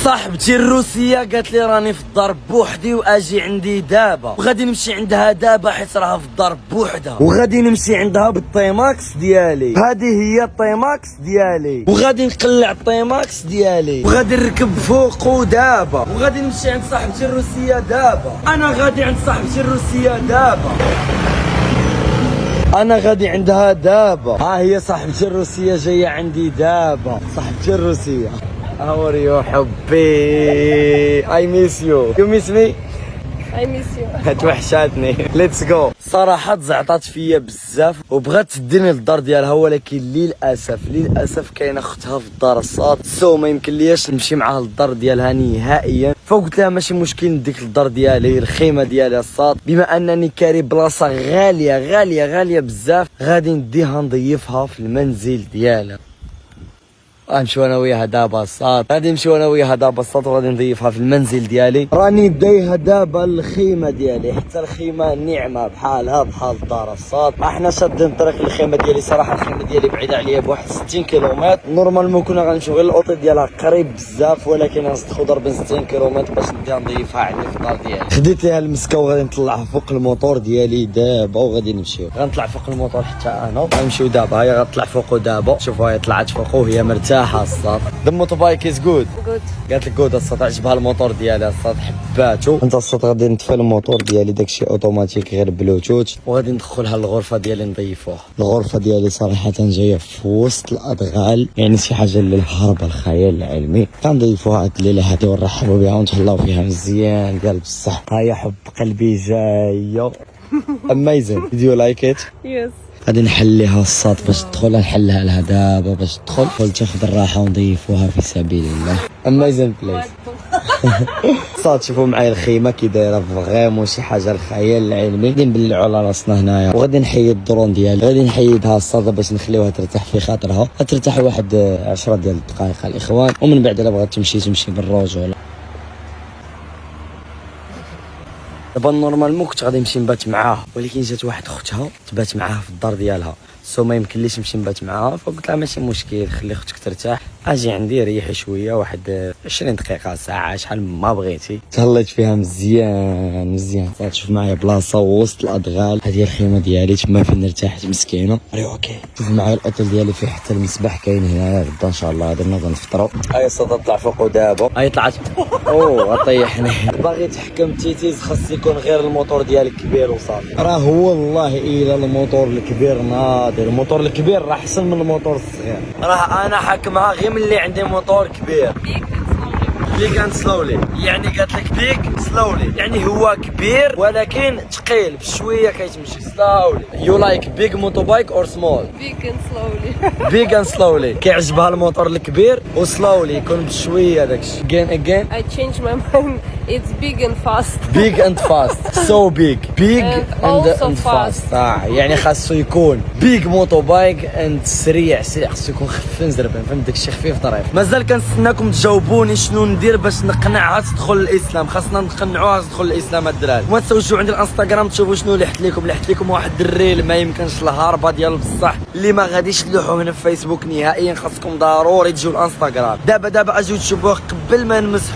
صاحبتي الروسيه قالت لي راني في الدار بوحدي واجي عندي دابا، وغادي نمشي عندها دابا حيت راها في الدار بوحدها، وغادي نمشي عندها بالطيماكس ديالي. هذه هي الطيماكس ديالي، وغادي نقلع الطيماكس ديالي، وغادي نركب فوقو دابا، وغادي نمشي عند صاحبتي الروسيه دابا. انا غادي عند صاحبتي الروسيه دابا، انا غادي عندها دابا. ها هي صاحبتي الروسيه جايه عندي دابا. صاحبتي الروسيه How are you حبي؟ I miss you. You miss me? I miss you. توحشاتني. Let's go. صراحة تزعطات فيا بزاف وبغات تديني للدار ديالها، ولكن للاسف كاينه اختها في الدار الصاد، سو ما يمكن لياش نمشي معاها للدار ديالها نهائيا. فقلت لها ماشي مشكل نديك للدار ديالي الخيمه ديالي الصاد، بما انني كاري بلاصه غاليه بزاف، غادي نديها نضيفها في المنزل ديالها. غنمشيو انا وياها دابا الصاد، غادي نمشيو انا وياها دابا الصاد وغادي نضيفها في المنزل ديالي. راني دايها دابا الخيمه ديالي، حتى الخيمه ناعمه بحالها بحال الدار الصاد. احنا شادين طريق الخيمه ديالي، صراحه الخيمه ديالي بعيده عليا بواحد 60 كيلومتر. نورمالمون كنا غنمشيو غير الاوطي ديالها قريب بزاف، ولكن غنستخدم ضرب 60 كيلومتر باش نديها نضيفها عندي في الدار ديالي. خديت ليها المسكه وغادي نطلعها فوق الموطور ديالي دابا، وغادي نمشيو. غنطلع فوق الموطور حتى انا، غنمشيو دابا. هي غتطلع فوقو دابا، شوفوا هي طلعت فوقو وهي مرتاحه الصاد. The motorbike is good. قالت لك جود الصاد، عجبها الموتور ديالي الصاد، حباتو. انت الصاد غادي نطفي الموتور ديالي داكشي اوتوماتيك غير بلوتوث، وغادي ندخلها للغرفه ديالي نضيفوها. الغرفه ديالي صراحه جايه في وسط الادغال، يعني شي حاجه اللي هرب الخيال العلمي. كنضيفوها هاد الليله هادي ونرحبوا بها ونتهلاو فيها مزيان ديال بصح. ها هي حب قلبي جايه. Amazing. Did you like it? Yes. غادي نحليها الصاد باش تدخل، نحلها لها دابا باش تدخل تاخذ الراحه ونضيفوها في سبيل الله. اميزين بليس. صاد شوفوا معايا الخيمه كي دايره فريمون شي حاجه الخيال العلمي. غادي نبلعوا على راسنا هنايا، وغادي نحيد الدرون ديالي، غادي نحيدها الصاد باش نخليوها ترتاح في خاطرها. غترتاح واحد 10 ديال الدقائق الاخوان، ومن بعد الا بغات تمشي بالرجوله. دابا نورمالمون كنت غادي نمشي نبات معاها، ولكن جات واحد اختها تبات معاها في الدار ديالها، سو ما يمكنليش نمشي نبات معاها. فقلت لها ماشي مشكل، خلي اختك ترتاح، اجي عندي ريحي شويه واحد 20 دقيقه ساعه شحال ما بغيتي. تهليت فيها مزيان. صافي شوف معايا بلاصه وسط الادغال، هذه الخيمه ديالي تما فين ارتاحت مسكينه. اوكي شوف معايا الاوتيل ديالي فيه حتى المسبح كاين هنا غدا ان شاء الله. درنا غنفطروا. هاي الصدى طلع فوق دابا، هاي طلعت. غطيحني. باغي تحكم تيتيز خاص يكون غير الموتور ديالك كبير وصافي. راه والله الا الموتور الكبير ناضر، الموتور الكبير راه احسن من الموتور الصغير. راه انا حاكمها غير ملي عندي موتور كبير. بيك اند سلولي، يعني قالت لك بيك سلولي، يعني هو كبير ولكن ثقيل بشويه كيتمشي سلولي. يو لايك بيج موتوبايك اور سمول؟ Big and slowly. بيج اند سلولي. كيعجبها الموتور الكبير وسلولي يكون بشويه داكشي. again I changed my mind. It's big and fast. big and fast. so big also and fast. يعني خاصو يكون بيج موتوبايك اند سريع خاصو يكون خفيف زربان، فهمت داكشي خفيف ظريف. مازال كنستناكم تجاوبوني شنو ندير باش نقنعها تدخل الاسلام. خاصنا نقنعوها تدخل الاسلام الدراري. وما تنساوش تجيو عندي الانستغرام تشوفوا شنو لحت لكم واحد الريل ما يمكنش الهربه ديال بصح اللي ما غاديش تلوحوا هنا في فيسبوك نهائيا. خاصكم ضروري تجيو الانستغرام دابا اجيو تشوفوه قبل ما نمسحوا.